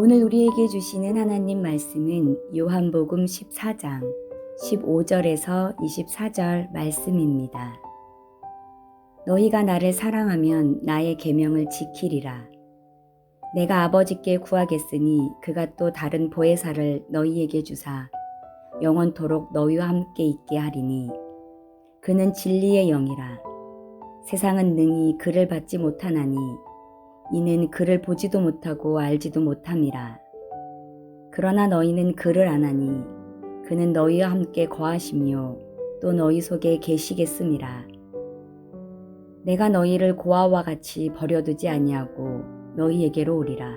오늘 우리에게 주시는 하나님 말씀은 요한복음 14장 15절에서 24절 말씀입니다. 너희가 나를 사랑하면 나의 계명을 지키리라. 내가 아버지께 구하겠으니 그가 또 다른 보혜사를 너희에게 주사 영원토록 너희와 함께 있게 하리니 그는 진리의 영이라. 세상은 능히 그를 받지 못하나니 이는 그를 보지도 못하고 알지도 못함이라. 그러나 너희는 그를 아나니 그는 너희와 함께 거하시며 또 너희 속에 계시겠음이라. 내가 너희를 고아와 같이 버려두지 아니하고 너희에게로 오리라.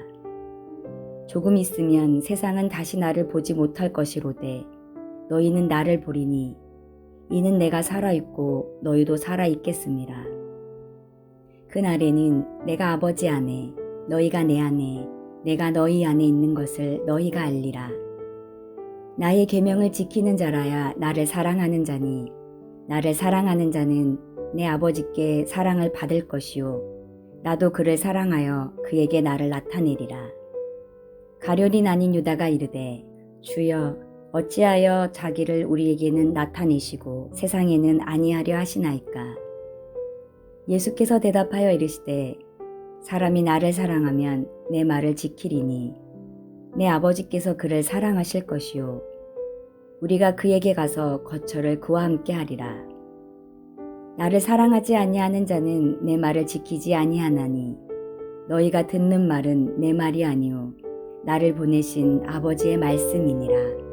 조금 있으면 세상은 다시 나를 보지 못할 것이로되 너희는 나를 보리니 이는 내가 살아있고 너희도 살아있겠음이라. 그날에는 내가 아버지 안에 너희가 내 안에 내가 너희 안에 있는 것을 너희가 알리라. 나의 계명을 지키는 자라야 나를 사랑하는 자니 나를 사랑하는 자는 내 아버지께 사랑을 받을 것이요 나도 그를 사랑하여 그에게 나를 나타내리라. 가룟이 아닌 유다가 이르되 주여 어찌하여 자기를 우리에게는 나타내시고 세상에는 아니하려 하시나이까. 예수께서 대답하여 이르시되 사람이 나를 사랑하면 내 말을 지키리니 내 아버지께서 그를 사랑하실 것이요 우리가 그에게 가서 거처를 그와 함께 하리라. 나를 사랑하지 아니하는 자는 내 말을 지키지 아니하나니 너희가 듣는 말은 내 말이 아니요 나를 보내신 아버지의 말씀이니라.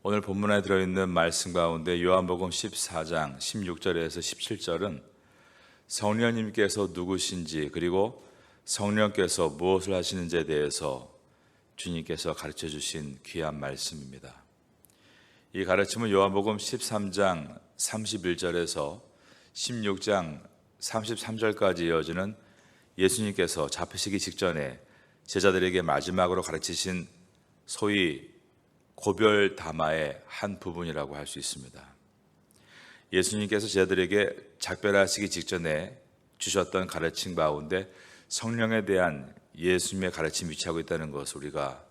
오늘 본문에 들어있는 말씀 가운데 요한복음 14장 16절에서 17절은 성령님께서 누구신지 그리고 성령께서 무엇을 하시는지에 대해서 주님께서 가르쳐 주신 귀한 말씀입니다. 이 가르침은 요한복음 13장 31절에서 16장 33절까지 이어지는 예수님께서 잡히시기 직전에 제자들에게 마지막으로 가르치신 소위 고별 담화의 한 부분이라고 할 수 있습니다. 예수님께서 제자들에게 작별하시기 직전에 주셨던 가르침 가운데 성령에 대한 예수님의 가르침이 위치하고 있다는 것을 우리가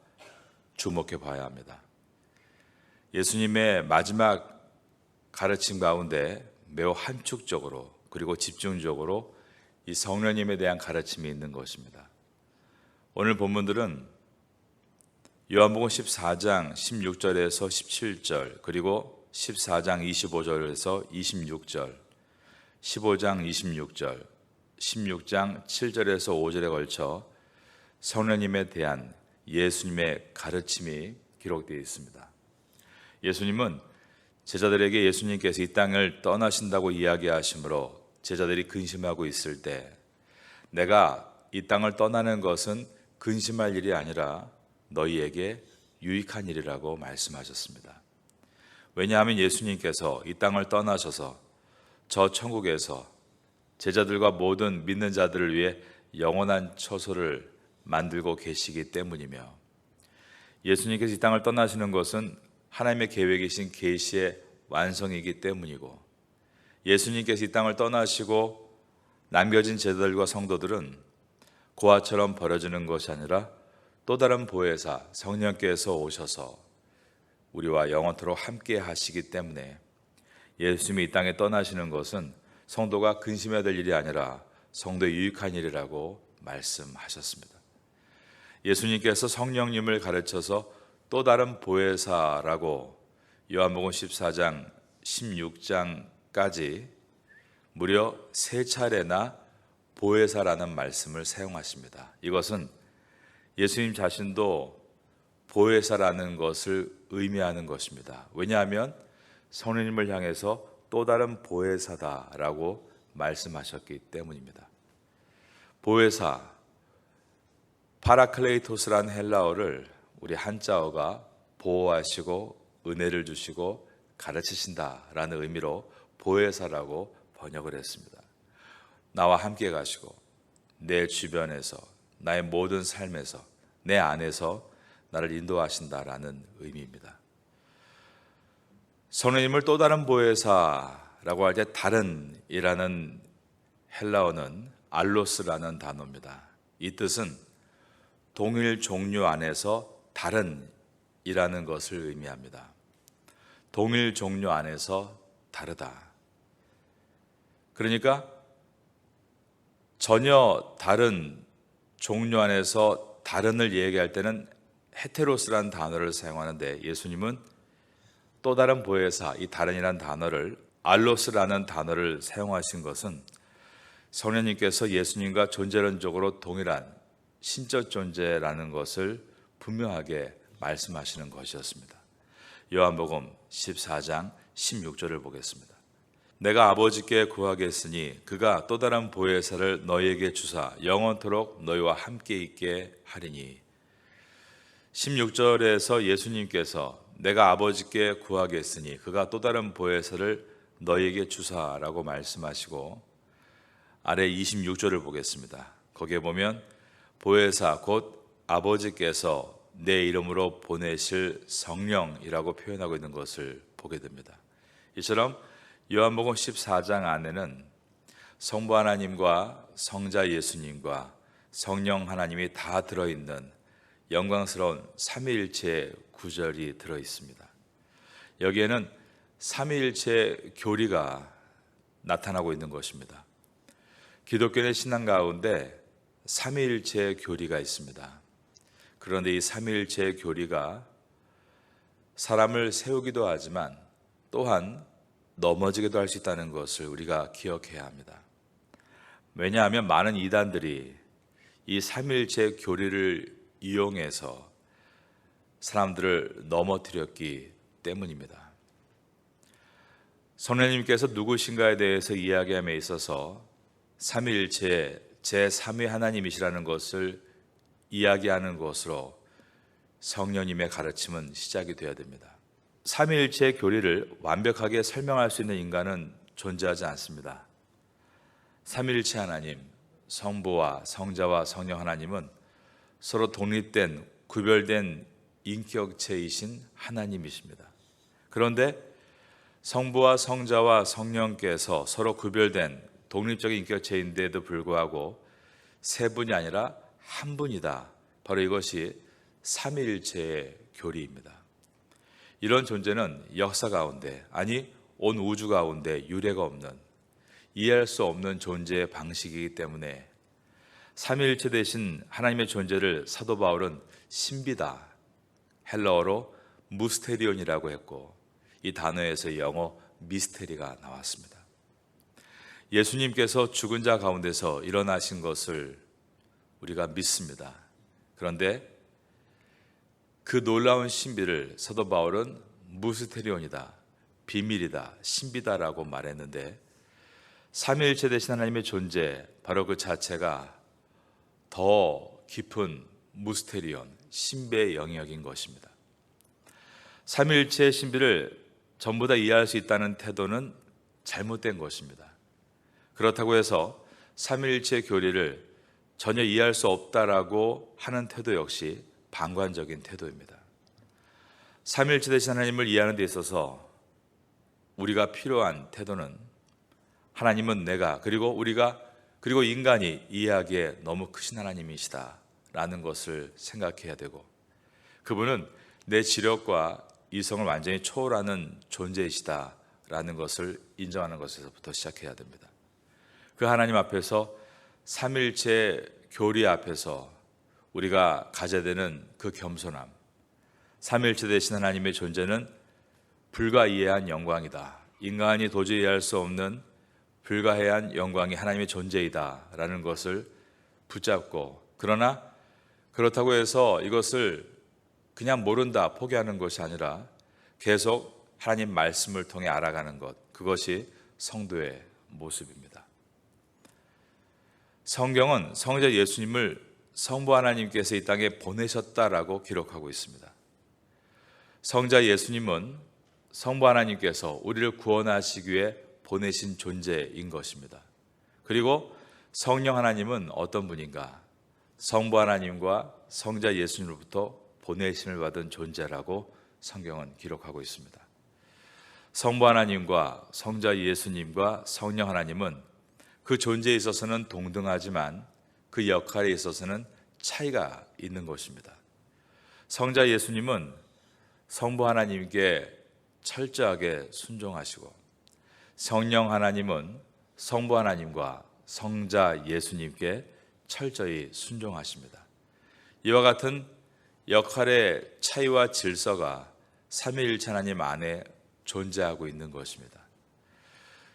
주목해 봐야 합니다. 예수님의 마지막 가르침 가운데 매우 함축적으로 그리고 집중적으로 이 성령님에 대한 가르침이 있는 것입니다. 오늘 본문들은 요한복음 14장 16절에서 17절 그리고 14장 25절에서 26절 15장 26절 16장 7절에서 5절에 걸쳐 성령님에 대한 예수님의 가르침이 기록되어 있습니다. 예수님은 제자들에게 예수님께서 이 땅을 떠나신다고 이야기하시므로 제자들이 근심하고 있을 때 내가 이 땅을 떠나는 것은 근심할 일이 아니라 너희에게 유익한 일이라고 말씀하셨습니다. 왜냐하면 예수님께서 이 땅을 떠나셔서 저 천국에서 제자들과 모든 믿는 자들을 위해 영원한 처소를 만들고 계시기 때문이며 예수님께서 이 땅을 떠나시는 것은 하나님의 계획이신 계시의 완성이기 때문이고 예수님께서 이 땅을 떠나시고 남겨진 제자들과 성도들은 고아처럼 버려지는 것이 아니라 또 다른 보혜사 성령께서 오셔서 우리와 영원토록 함께 하시기 때문에 예수님이 이 땅에 떠나시는 것은 성도가 근심해야 될 일이 아니라 성도의 유익한 일이라고 말씀하셨습니다. 예수님께서 성령님을 가르쳐서 또 다른 보혜사라고 요한복음 14장 16장까지 무려 3차례나 보혜사라는 말씀을 사용하십니다. 이것은 예수님 자신도 보혜사라는 것을 의미하는 것입니다. 왜냐하면 성령님을 향해서 또 다른 보혜사다라고 말씀하셨기 때문입니다. 보혜사, 파라클레이토스라는 헬라어를 우리 한자어가 보호하시고 은혜를 주시고 가르치신다라는 의미로 보혜사라고 번역을 했습니다. 나와 함께 가시고 내 주변에서 나의 모든 삶에서 내 안에서 나를 인도하신다라는 의미입니다. 성령님을 또 다른 보혜사라고 할 때 다른이라는 헬라어는 알로스라는 단어입니다. 이 뜻은 동일 종류 안에서 다른이라는 것을 의미합니다. 동일 종류 안에서 다르다. 그러니까 전혀 다른 종류 안에서 다른을 얘기할 때는 헤테로스라는 단어를 사용하는데 예수님은 또 다른 보혜사, 이 다른이라는 단어를 알로스라는 단어를 사용하신 것은 성령님께서 예수님과 존재론적으로 동일한 신적 존재라는 것을 분명하게 말씀하시는 것이었습니다. 요한복음 14장 16절을 보겠습니다. 내가 아버지께 구하겠으니 그가 또 다른 보혜사를 너희에게 주사 영원토록 너희와 함께 있게 하리니. 16절에서 예수님께서 내가 아버지께 구하겠으니 그가 또 다른 보혜사를 너희에게 주사라고 말씀하시고 아래 26절을 보겠습니다. 거기에 보면 보혜사 곧 아버지께서 내 이름으로 보내실 성령이라고 표현하고 있는 것을 보게 됩니다. 이처럼 요한복음 14장 안에는 성부 하나님과 성자 예수님과 성령 하나님이 다 들어있는 영광스러운 삼위일체의 구절이 들어있습니다. 여기에는 삼위일체의 교리가 나타나고 있는 것입니다. 기독교의 신앙 가운데 삼위일체의 교리가 있습니다. 그런데 이 삼위일체의 교리가 사람을 세우기도 하지만 또한 넘어지기도 할 수 있다는 것을 우리가 기억해야 합니다. 왜냐하면 많은 이단들이 이 삼위일체의 교리를 이용해서 사람들을 넘어뜨렸기 때문입니다. 성령님께서 누구신가에 대해서 이야기함에 있어서 삼위일체 제3위 하나님이시라는 것을 이야기하는 것으로 성령님의 가르침은 시작이 되어야 됩니다. 삼위일체의 교리를 완벽하게 설명할 수 있는 인간은 존재하지 않습니다. 삼위일체 하나님, 성부와 성자와 성령 하나님은 서로 독립된 구별된 인격체이신 하나님이십니다. 그런데 성부와 성자와 성령께서 서로 구별된 독립적인 인격체인데도 불구하고 세 분이 아니라 한 분이다. 바로 이것이 삼위일체의 교리입니다. 이런 존재는 역사 가운데, 아니 온 우주 가운데 유례가 없는, 이해할 수 없는 존재의 방식이기 때문에 삼위일체 대신 하나님의 존재를 사도 바울은 신비다, 헬라어로 무스테리온이라고 했고 이 단어에서 영어 미스테리가 나왔습니다. 예수님께서 죽은 자 가운데서 일어나신 것을 우리가 믿습니다. 그런데 그 놀라운 신비를 사도 바울은 무스테리온이다, 비밀이다, 신비다라고 말했는데 삼위일체 되신 하나님의 존재, 바로 그 자체가 더 깊은 무스테리온, 신비의 영역인 것입니다. 삼위일체의 신비를 전부 다 이해할 수 있다는 태도는 잘못된 것입니다. 그렇다고 해서 삼위일체 교리를 전혀 이해할 수 없다라고 하는 태도 역시 방관적인 태도입니다. 삼위일체 되신 하나님을 이해하는 데 있어서 우리가 필요한 태도는 하나님은 내가 그리고 우리가 그리고 인간이 이해하기에 너무 크신 하나님이시다라는 것을 생각해야 되고 그분은 내 지력과 이성을 완전히 초월하는 존재이시다라는 것을 인정하는 것에서부터 시작해야 됩니다. 그 하나님 앞에서 삼위일체 교리 앞에서 우리가 가져야 되는 그 겸손함, 삼위일체 되신 하나님의 존재는 불가이해한 영광이다. 인간이 도저히 이해할 수 없는 불가해한 영광이 하나님의 존재이다 라는 것을 붙잡고, 그러나 그렇다고 해서 이것을 그냥 모른다, 포기하는 것이 아니라 계속 하나님 말씀을 통해 알아가는 것, 그것이 성도의 모습입니다. 성경은 성자 예수님을 성부 하나님께서 이 땅에 보내셨다라고 기록하고 있습니다. 성자 예수님은 성부 하나님께서 우리를 구원하시기 위해 보내신 존재인 것입니다. 그리고 성령 하나님은 어떤 분인가? 성부 하나님과 성자 예수님으로부터 보내심을 받은 존재라고 성경은 기록하고 있습니다. 성부 하나님과 성자 예수님과 성령 하나님은 그 존재에 있어서는 동등하지만 그 역할에 있어서는 차이가 있는 것입니다. 성자 예수님은 성부 하나님께 철저하게 순종하시고, 성령 하나님은 성부 하나님과 성자 예수님께 철저히 순종하십니다. 이와 같은 역할의 차이와 질서가 삼위일체 하나님 안에 존재하고 있는 것입니다.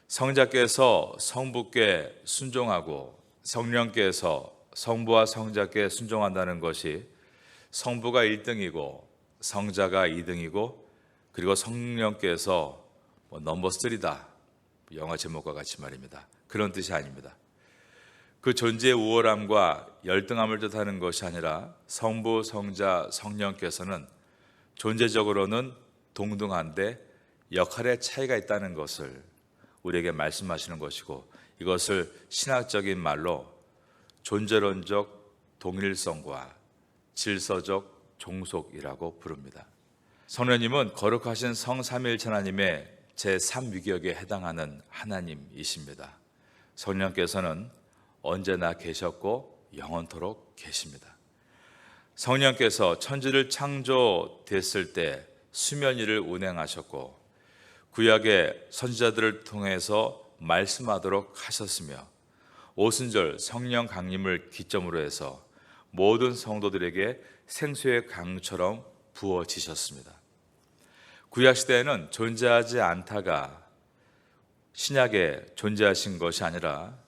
성자께서 성부께 순종하고 성령께서 성부와 성자께 순종한다는 것이 성부가 1등이고 성자가 2등이고 그리고 성령께서 넘버 3다, 영화 제목과 같이 말입니다. 그런 뜻이 아닙니다. 그 존재의 우월함과 열등함을 뜻하는 것이 아니라 성부, 성자, 성령께서는 존재적으로는 동등한데 역할의 차이가 있다는 것을 우리에게 말씀하시는 것이고, 이것을 신학적인 말로 존재론적 동일성과 질서적 종속이라고 부릅니다. 성령님은 거룩하신 성삼위일체 하나님의 제3위격에 해당하는 하나님이십니다. 성령께서는 언제나 계셨고 영원토록 계십니다. 성령께서 천지를 창조됐을 때 수면 위를 운행하셨고 구약의 선지자들을 통해서 말씀하도록 하셨으며 오순절 성령 강림을 기점으로 해서 모든 성도들에게 생수의 강처럼 부어지셨습니다. 구약시대에는 존재하지 않다가 신약에 존재하신 것이 아니라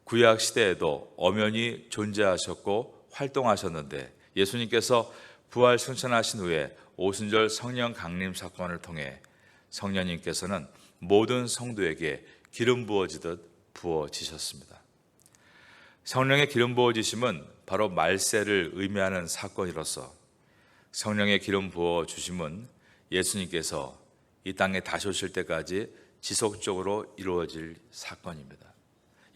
구약시대에도 엄연히 존재하셨고 활동하셨는데, 예수님께서 부활 승천하신 후에 오순절 성령 강림 사건을 통해 성령님께서는 모든 성도에게 기름 부어지듯 부어지셨습니다. 성령의 기름 부어지심은 바로 말세를 의미하는 사건이로서 성령의 기름 부어주심은 예수님께서 이 땅에 다시 오실 때까지 지속적으로 이루어질 사건입니다.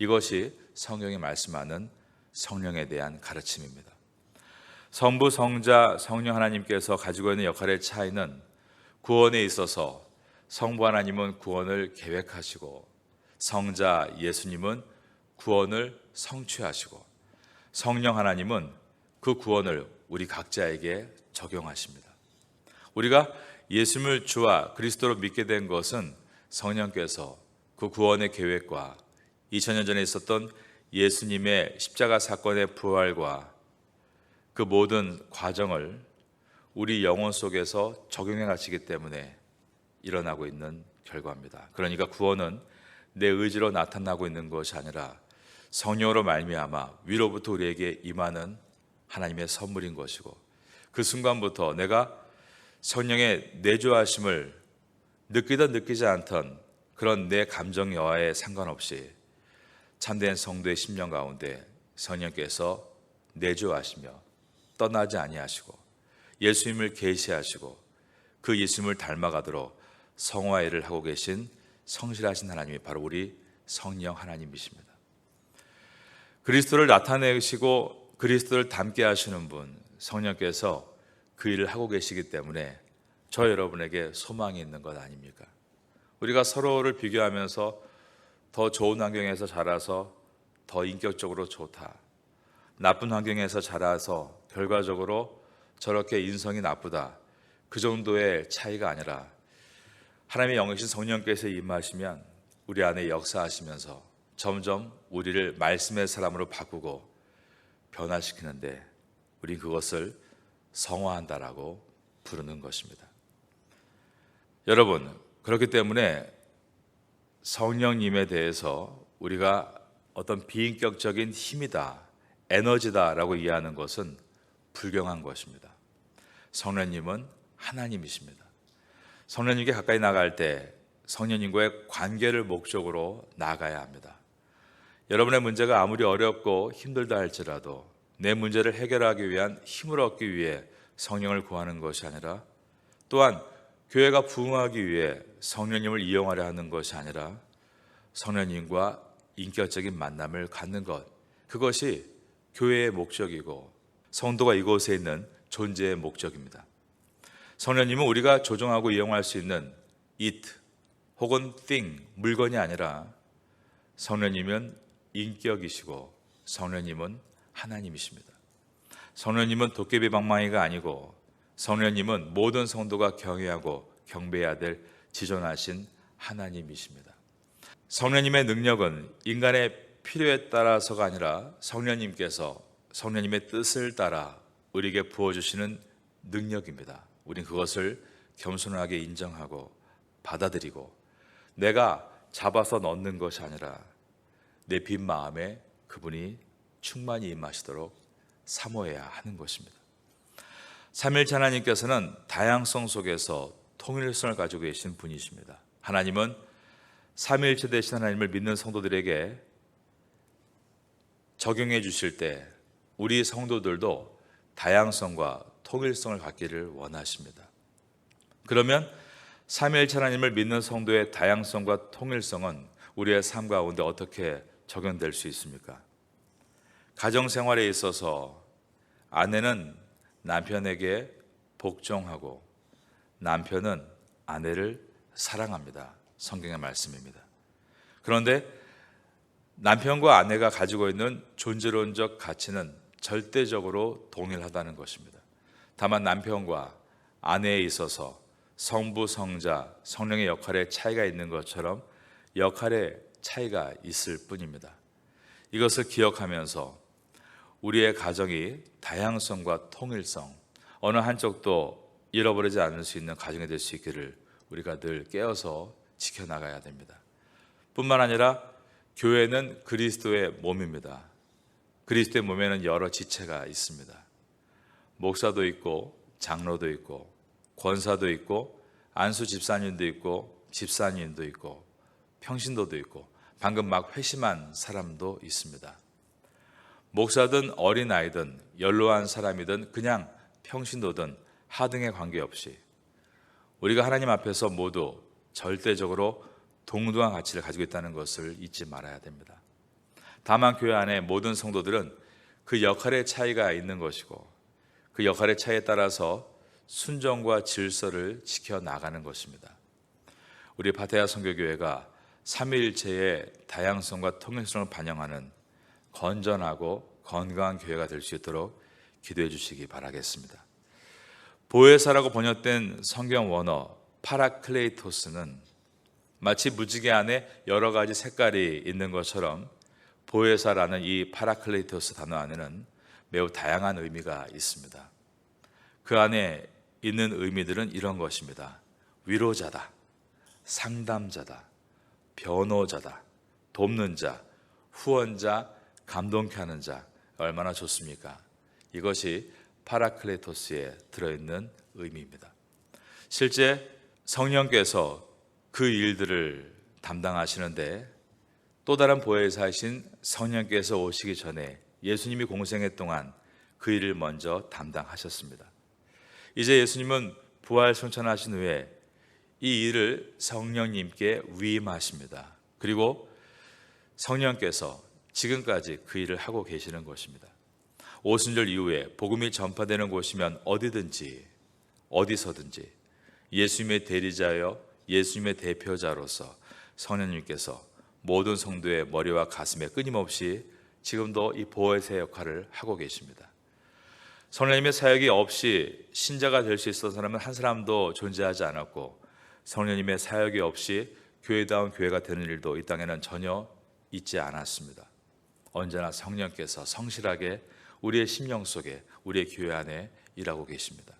이것이 성경이 말씀하는 성령에 대한 가르침입니다. 성부, 성자, 성령 하나님께서 가지고 있는 역할의 차이는 구원에 있어서 성부 하나님은 구원을 계획하시고 성자 예수님은 구원을 성취하시고 성령 하나님은 그 구원을 우리 각자에게 적용하십니다. 우리가 예수님을 주와 그리스도로 믿게 된 것은 성령께서 그 구원의 계획과 2000년 전에 있었던 예수님의 십자가 사건의 부활과 그 모든 과정을 우리 영혼 속에서 적용해 가시기 때문에 일어나고 있는 결과입니다. 그러니까 구원은 내 의지로 나타나고 있는 것이 아니라 성령으로 말미암아 위로부터 우리에게 임하는 하나님의 선물인 것이고, 그 순간부터 내가 성령의 내주하심을 느끼든 느끼지 않던 그런 내 감정 여하에 상관없이 참된 성도의 심령 가운데 성령께서 내주하시며 떠나지 아니하시고 예수님을 계시하시고 그 예수님을 닮아가도록 성화일을 하고 계신 성실하신 하나님이 바로 우리 성령 하나님이십니다. 그리스도를 나타내시고 그리스도를 닮게 하시는 분 성령께서 그 일을 하고 계시기 때문에 저 여러분에게 소망이 있는 것 아닙니까? 우리가 서로를 비교하면서 더 좋은 환경에서 자라서 더 인격적으로 좋다, 나쁜 환경에서 자라서 결과적으로 저렇게 인성이 나쁘다, 그 정도의 차이가 아니라 하나님의 영이신 성령께서 임하시면 우리 안에 역사하시면서 점점 우리를 말씀의 사람으로 바꾸고 변화시키는데 우린 그것을 성화한다라고 부르는 것입니다. 여러분, 그렇기 때문에 성령님에 대해서 우리가 어떤 비인격적인 힘이다, 에너지다라고 이해하는 것은 불경한 것입니다. 성령님은 하나님이십니다. 성령님께 가까이 나갈 때 성령님과의 관계를 목적으로 나아가야 합니다. 여러분의 문제가 아무리 어렵고 힘들다 할지라도 내 문제를 해결하기 위한 힘을 얻기 위해 성령을 구하는 것이 아니라, 또한 교회가 부흥하기 위해 성령님을 이용하려 하는 것이 아니라 성령님과 인격적인 만남을 갖는 것, 그것이 교회의 목적이고 성도가 이곳에 있는 존재의 목적입니다. 성령님은 우리가 조종하고 이용할 수 있는 it, 혹은 thing, 물건이 아니라 성령님은 인격이시고 성령님은 하나님이십니다. 성령님은 도깨비 방망이가 아니고 성령님은 모든 성도가 경외하고 경배해야 될 지존하신 하나님이십니다. 성령님의 능력은 인간의 필요에 따라서가 아니라 성령님께서 성령님의 뜻을 따라 우리에게 부어주시는 능력입니다. 우린 그것을 겸손하게 인정하고 받아들이고 내가 잡아서 넣는 것이 아니라 내 빈 마음에 그분이 충만히 임하시도록 사모해야 하는 것입니다. 삼위일체 하나님께서는 다양성 속에서 통일성을 가지고 계신 분이십니다. 하나님은 삼위일체 되신 하나님을 믿는 성도들에게 적용해 주실 때 우리 성도들도 다양성과 통일성을 갖기를 원하십니다. 그러면 삼위일체 하나님을 믿는 성도의 다양성과 통일성은 우리의 삶 가운데 어떻게 적용될 수 있습니까? 가정생활에 있어서 아내는 남편에게 복종하고 남편은 아내를 사랑합니다. 성경의 말씀입니다. 그런데 남편과 아내가 가지고 있는 존재론적 가치는 절대적으로 동일하다는 것입니다. 다만 남편과 아내에 있어서 성부, 성자, 성령의 역할에 차이가 있는 것처럼 역할의 차이가 있을 뿐입니다. 이것을 기억하면서 우리의 가정이 다양성과 통일성, 어느 한쪽도 잃어버리지 않을 수 있는 가정이 될 수 있기를 우리가 늘 깨어서 지켜나가야 됩니다. 뿐만 아니라 교회는 그리스도의 몸입니다. 그리스도의 몸에는 여러 지체가 있습니다. 목사도 있고 장로도 있고 권사도 있고 안수 집사님도 있고 집사님도 있고 평신도도 있고 방금 막 회심한 사람도 있습니다. 목사든 어린아이든 연로한 사람이든 그냥 평신도든 하등에 관계없이 우리가 하나님 앞에서 모두 절대적으로 동등한 가치를 가지고 있다는 것을 잊지 말아야 됩니다. 다만 교회 안에 모든 성도들은 그 역할의 차이가 있는 것이고 그 역할의 차이에 따라서 순종과 질서를 지켜나가는 것입니다. 우리 파테아 선교교회가 삼위일체의 다양성과 통일성을 반영하는 건전하고 건강한 교회가 될 수 있도록 기도해 주시기 바라겠습니다. 보혜사라고 번역된 성경 원어 파라클레이토스는 마치 무지개 안에 여러 가지 색깔이 있는 것처럼 보혜사라는 이 파라클레이토스 단어 안에는 매우 다양한 의미가 있습니다. 그 안에 있는 의미들은 이런 것입니다. 위로자다, 상담자다, 변호자다, 돕는 자, 후원자, 감동케 하는 자. 얼마나 좋습니까? 이것이 파라클레토스에 들어있는 의미입니다. 실제 성령께서 그 일들을 담당하시는데 또 다른 보혜사이신 성령께서 오시기 전에 예수님이 공생애 동안 그 일을 먼저 담당하셨습니다. 이제 예수님은 부활 승천하신 후에 이 일을 성령님께 위임하십니다. 그리고 성령께서 지금까지 그 일을 하고 계시는 것입니다. 오순절 이후에 복음이 전파되는 곳이면 어디든지 어디서든지 예수님의 대리자여 예수님의 대표자로서 성령님께서 모든 성도의 머리와 가슴에 끊임없이 지금도 이 보혜사의 역할을 하고 계십니다. 성령님의 사역이 없이 신자가 될 수 있었던 사람은 한 사람도 존재하지 않았고 성령님의 사역이 없이 교회다운 교회가 되는 일도 이 땅에는 전혀 있지 않았습니다. 언제나 성령께서 성실하게 우리의 심령 속에 우리의 교회 안에 일하고 계십니다.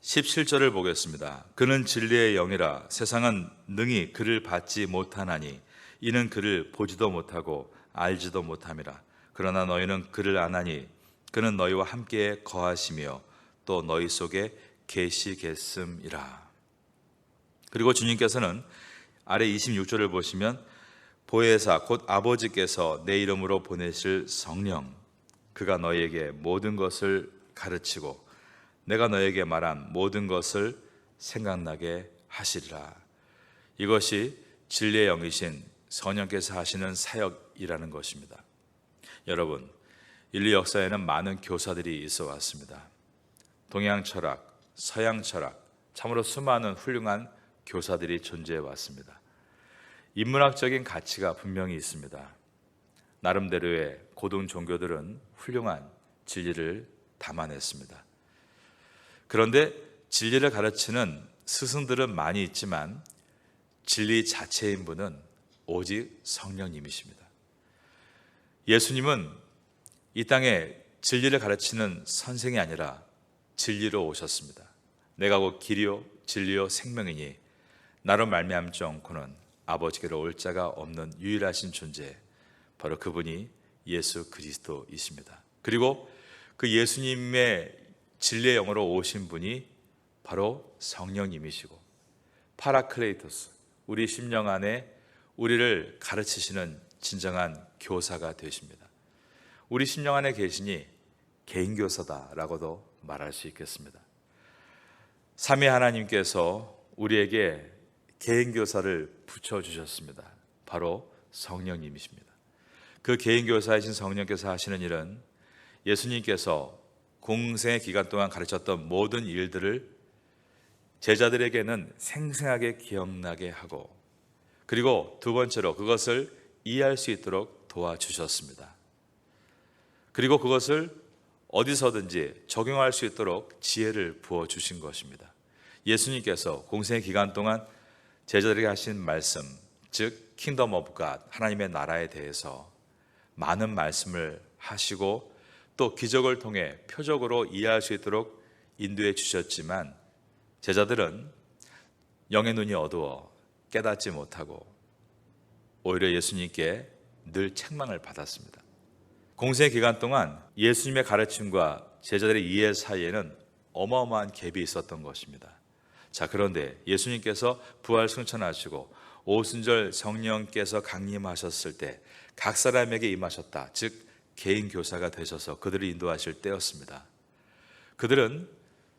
17절을 보겠습니다. 그는 진리의 영이라 세상은 능히 그를 받지 못하나니 이는 그를 보지도 못하고 알지도 못함이라. 그러나 너희는 그를 아나니 그는 너희와 함께 거하시며 또 너희 속에 계시겠음이라. 그리고 주님께서는 아래 26절을 보시면 보혜사 곧 아버지께서 내 이름으로 보내실 성령 그가 너희에게 모든 것을 가르치고 내가 너희에게 말한 모든 것을 생각나게 하시리라. 이것이 진리의 영이신 성령께서 하시는 사역이라는 것입니다. 여러분, 인류 역사에는 많은 교사들이 있어 왔습니다. 동양 철학, 서양 철학, 참으로 수많은 훌륭한 교사들이 존재해 왔습니다. 인문학적인 가치가 분명히 있습니다. 나름대로의 고등 종교들은 훌륭한 진리를 담아냈습니다. 그런데 진리를 가르치는 스승들은 많이 있지만 진리 자체인 분은 오직 성령님이십니다. 예수님은 이 땅에 진리를 가르치는 선생이 아니라 진리로 오셨습니다. 내가 곧 길이요 진리요 생명이니 나로 말미암지 않고는 아버지께로 올 자가 없는 유일하신 존재, 바로 그분이 예수 그리스도이십니다. 그리고 그 예수님의 진리의 영으로 오신 분이 바로 성령님이시고 파라클레이토스, 우리 심령 안에 우리를 가르치시는 진정한 교사가 되십니다. 우리 심령 안에 계시니 개인교사다라고도 말할 수 있겠습니다. 삼위 하나님께서 우리에게 개인교사를 붙여주셨습니다. 바로 성령님이십니다. 그 개인교사이신 성령께서 하시는 일은 예수님께서 공생의 기간 동안 가르쳤던 모든 일들을 제자들에게는 생생하게 기억나게 하고, 그리고 두 번째로 그것을 이해할 수 있도록 도와주셨습니다. 그리고 그것을 어디서든지 적용할 수 있도록 지혜를 부어주신 것입니다. 예수님께서 공생의 기간 동안 제자들에게 하신 말씀, 즉 킹덤 오브 갓, 하나님의 나라에 대해서 많은 말씀을 하시고 또 기적을 통해 표적으로 이해할 수 있도록 인도해 주셨지만 제자들은 영의 눈이 어두워 깨닫지 못하고 오히려 예수님께 늘 책망을 받았습니다. 공생의 기간 동안 예수님의 가르침과 제자들의 이해 사이에는 어마어마한 갭이 있었던 것입니다. 자, 그런데 예수님께서 부활 승천하시고 오순절 성령께서 강림하셨을 때 각 사람에게 임하셨다. 즉 개인 교사가 되셔서 그들을 인도하실 때였습니다. 그들은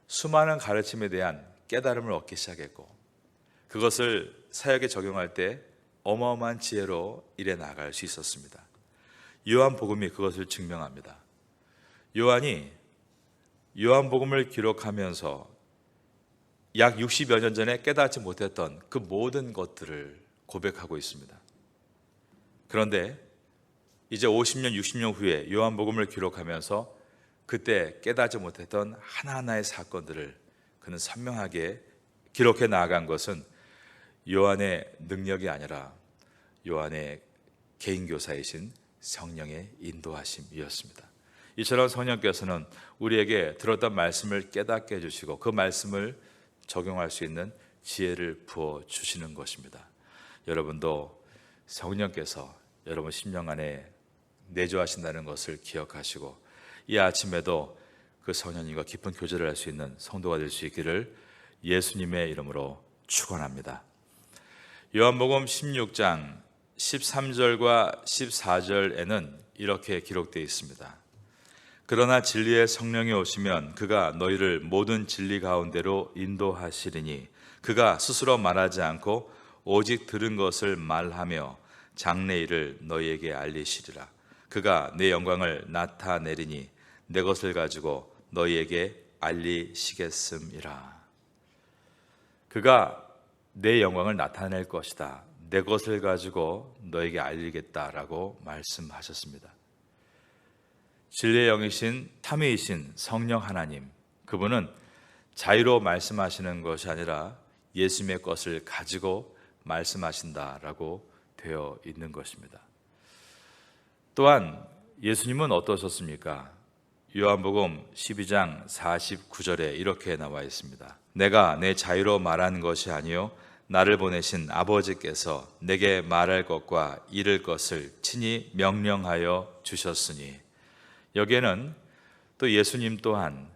수많은 가르침에 대한 깨달음을 얻기 시작했고 그것을 사역에 적용할 때 어마어마한 지혜로 일해 나갈 수 있었습니다. 요한복음이 그것을 증명합니다. 요한이 요한복음을 기록하면서 약 60여 년 전에 깨닫지 못했던 그 모든 것들을 고백하고 있습니다. 그런데 이제 50년, 60년 후에 요한복음을 기록하면서 그때 깨닫지 못했던 하나하나의 사건들을 그는 선명하게 기록해 나아간 것은 요한의 능력이 아니라 요한의 개인교사이신 성령의 인도하심이었습니다. 이처럼 성령께서는 우리에게 들었던 말씀을 깨닫게 해주시고 그 말씀을 적용할 수 있는 지혜를 부어주시는 것입니다. 여러분도 성령께서 여러분 심령 안에 내주하신다는 것을 기억하시고 이 아침에도 그 성령님과 깊은 교제를 할 수 있는 성도가 될 수 있기를 예수님의 이름으로 축원합니다. 요한복음 16장 13절과 14절에는 이렇게 기록되어 있습니다. 그러나 진리의 성령이 오시면 그가 너희를 모든 진리 가운데로 인도하시리니 그가 스스로 말하지 않고 오직 들은 것을 말하며 장래일을 너희에게 알리시리라. 그가 내 영광을 나타내리니 내 것을 가지고 너희에게 알리시겠음이라. 그가 내 영광을 나타낼 것이다. 내 것을 가지고 너에게 알리겠다라고 말씀하셨습니다. 진리의 영이신 삼위이신 성령 하나님, 그분은 자유로 말씀하시는 것이 아니라 예수님의 것을 가지고 말씀하신다라고 되어 있는 것입니다. 또한 예수님은 어떠셨습니까? 요한복음 12장 49절에 이렇게 나와 있습니다. 내가 내 자유로 말하는 것이 아니요 나를 보내신 아버지께서 내게 말할 것과 이를 것을 친히 명령하여 주셨으니, 여기에는 또 예수님 또한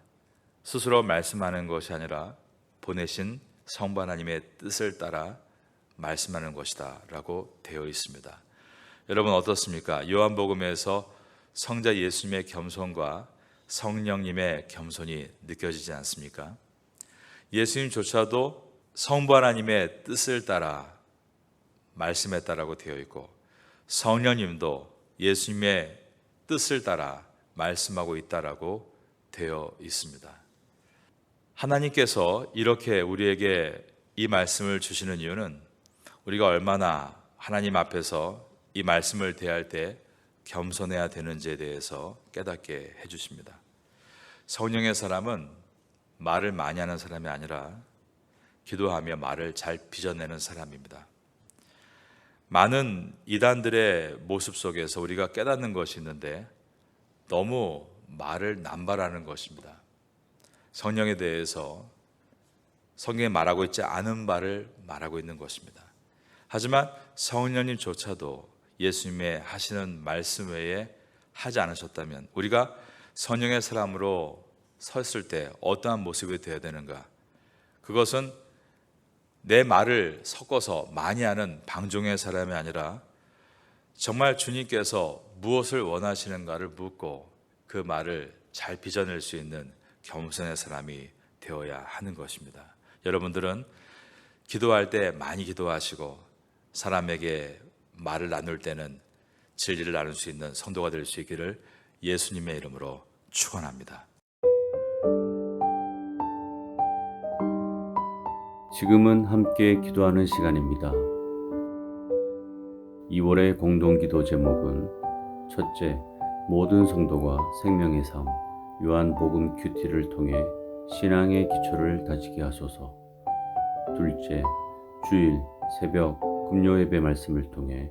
스스로 말씀하는 것이 아니라 보내신 성부 하나님의 뜻을 따라 말씀하는 것이다 라고 되어 있습니다. 여러분 어떻습니까? 요한복음에서 성자 예수님의 겸손과 성령님의 겸손이 느껴지지 않습니까? 예수님조차도 성부 하나님의 뜻을 따라 말씀했다라고 되어 있고 성령님도 예수님의 뜻을 따라 말씀하고 있다라고 되어 있습니다. 하나님께서 이렇게 우리에게 이 말씀을 주시는 이유는 우리가 얼마나 하나님 앞에서 이 말씀을 대할 때 겸손해야 되는지에 대해서 깨닫게 해주십니다. 성령의 사람은 말을 많이 하는 사람이 아니라 기도하며 말을 잘 빚어내는 사람입니다. 많은 이단들의 모습 속에서 우리가 깨닫는 것이 있는데 너무 말을 남발하는 것입니다. 성령에 대해서 성경에 말하고 있지 않은 바를 말하고 있는 것입니다. 하지만 성령님조차도 예수님의 하시는 말씀 외에 하지 않으셨다면 우리가 성령의 사람으로 섰을 때 어떠한 모습이 되어야 되는가? 그것은 내 말을 섞어서 많이 하는 방종의 사람이 아니라 정말 주님께서 무엇을 원하시는가를 묻고 그 말을 잘 빚어낼 수 있는 겸손의 사람이 되어야 하는 것입니다. 여러분들은 기도할 때 많이 기도하시고 사람에게 말을 나눌 때는 진리를 나눌 수 있는 성도가 될 수 있기를 예수님의 이름으로 축원합니다. 지금은 함께 기도하는 시간입니다. 2월의 공동기도 제목은 첫째, 모든 성도가 생명의 삶, 요한복음 큐티를 통해 신앙의 기초를 다지게 하소서. 둘째, 주일, 새벽, 금요 예배 말씀을 통해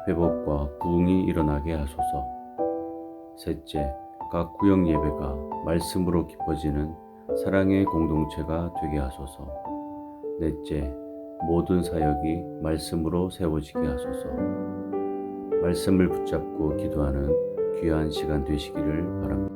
회복과 부흥이 일어나게 하소서. 셋째, 각 구역 예배가 말씀으로 깊어지는 사랑의 공동체가 되게 하소서. 넷째, 모든 사역이 말씀으로 세워지게 하소서. 말씀을 붙잡고 기도하는 귀한 시간 되시기를 바랍니다.